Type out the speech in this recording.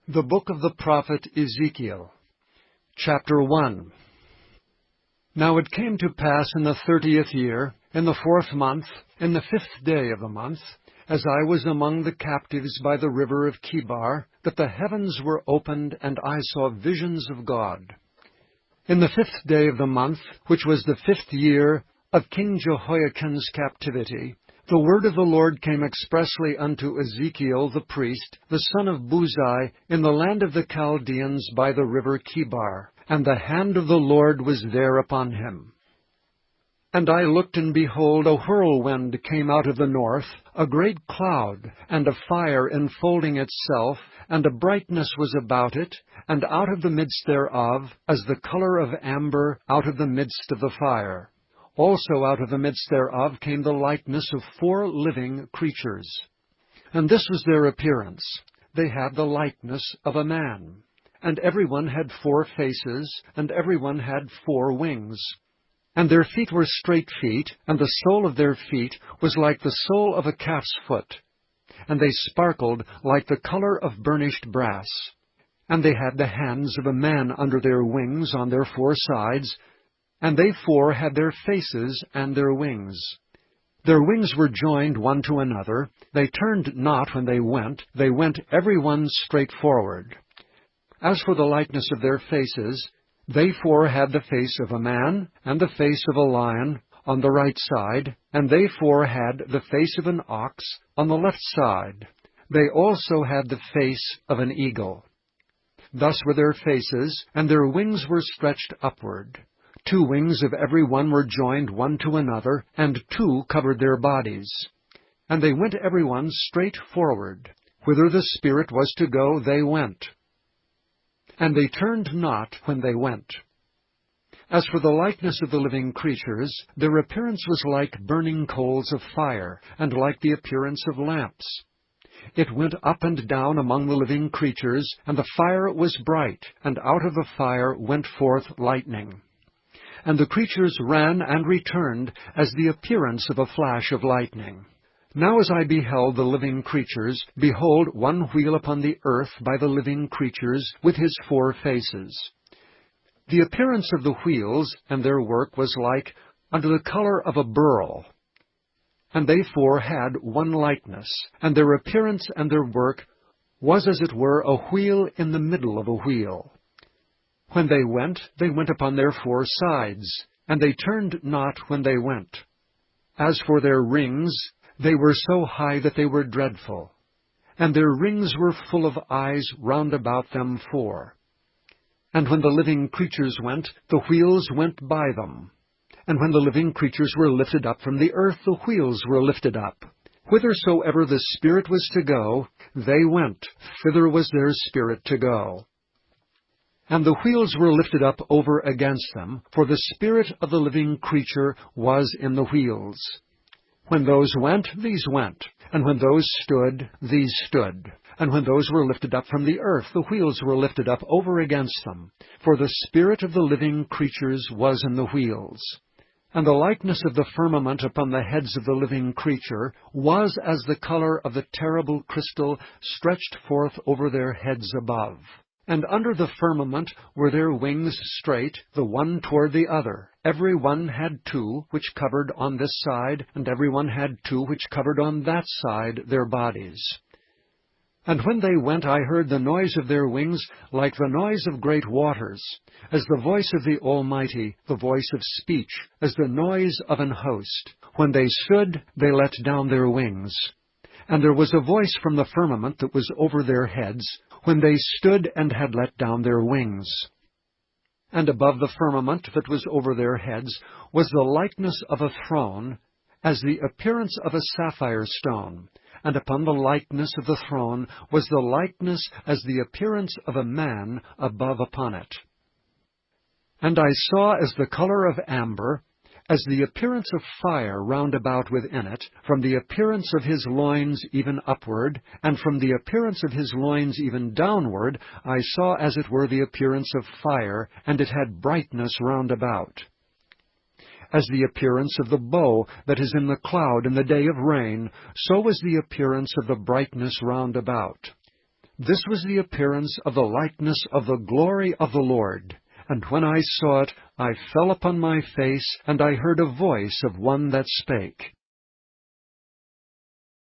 The book of the prophet Ezekiel, chapter 1. Now it came to pass in the 30th year, in the 4th month, in the 5th day of the month, as I was among the captives by the river of Chebar, that the heavens were opened, and I saw visions of God. In the 5th day of the month, which was the 5th year of King Jehoiakim's captivity, the word of the Lord came expressly unto Ezekiel the priest, the son of Buzi, in the land of the Chaldeans by the river Chebar, and the hand of the Lord was there upon him. And I looked, and behold, a whirlwind came out of the north, a great cloud, and a fire enfolding itself, and a brightness was about it, and out of the midst thereof, as the color of amber out of the midst of the fire. Also out of the midst thereof came the likeness of 4 living creatures. And this was their appearance. They had the likeness of a man. And every one had 4 faces, and every one had 4 wings. And their feet were straight feet, and the sole of their feet was like the sole of a calf's foot. And they sparkled like the color of burnished brass. And they had the hands of a man under their wings on their 4 sides, and they 4 had their faces and their wings. Their wings were joined one to another. They turned not when they went every one straight forward. As for the likeness of their faces, they 4 had the face of a man, and the face of a lion on the right side, and they 4 had the face of an ox on the left side. They also had the face of an eagle. Thus were their faces, and their wings were stretched upward. 2 wings of every one were joined one to another, and 2 covered their bodies. And they went every one straight forward. Whither the Spirit was to go, they went. And they turned not when they went. As for the likeness of the living creatures, their appearance was like burning coals of fire, and like the appearance of lamps. It went up and down among the living creatures, and the fire was bright, and out of the fire went forth lightning. And the creatures ran and returned as the appearance of a flash of lightning. Now as I beheld the living creatures, behold, one wheel upon the earth by the living creatures with his 4 faces. The appearance of the wheels and their work was like unto the color of a beryl. And they 4 had one likeness, and their appearance and their work was as it were a wheel in the middle of a wheel. When they went upon their 4 sides, and they turned not when they went. As for their rings, they were so high that they were dreadful, and their rings were full of eyes round about them 4. And when the living creatures went, the wheels went by them. And when the living creatures were lifted up from the earth, the wheels were lifted up. Whithersoever the Spirit was to go, they went, thither was their spirit to go. And the wheels were lifted up over against them, for the spirit of the living creature was in the wheels. When those went, these went, and when those stood, these stood. And when those were lifted up from the earth, the wheels were lifted up over against them, for the spirit of the living creatures was in the wheels. And the likeness of the firmament upon the heads of the living creature was as the color of the terrible crystal stretched forth over their heads above. And under the firmament were their wings straight, the one toward the other. Every one had 2, which covered on this side, and every one had 2, which covered on that side their bodies. And when they went, I heard the noise of their wings like the noise of great waters, as the voice of the Almighty, the voice of speech, as the noise of an host. When they stood, they let down their wings. And there was a voice from the firmament that was over their heads, when they stood and had let down their wings. And above the firmament that was over their heads was the likeness of a throne, as the appearance of a sapphire stone. And upon the likeness of the throne was the likeness as the appearance of a man above upon it. And I saw as the color of amber, as the appearance of fire round about within it, from the appearance of his loins even upward, and from the appearance of his loins even downward, I saw as it were the appearance of fire, and it had brightness round about. As the appearance of the bow that is in the cloud in the day of rain, so was the appearance of the brightness round about. This was the appearance of the likeness of the glory of the Lord. And when I saw it, I fell upon my face, and I heard a voice of one that spake.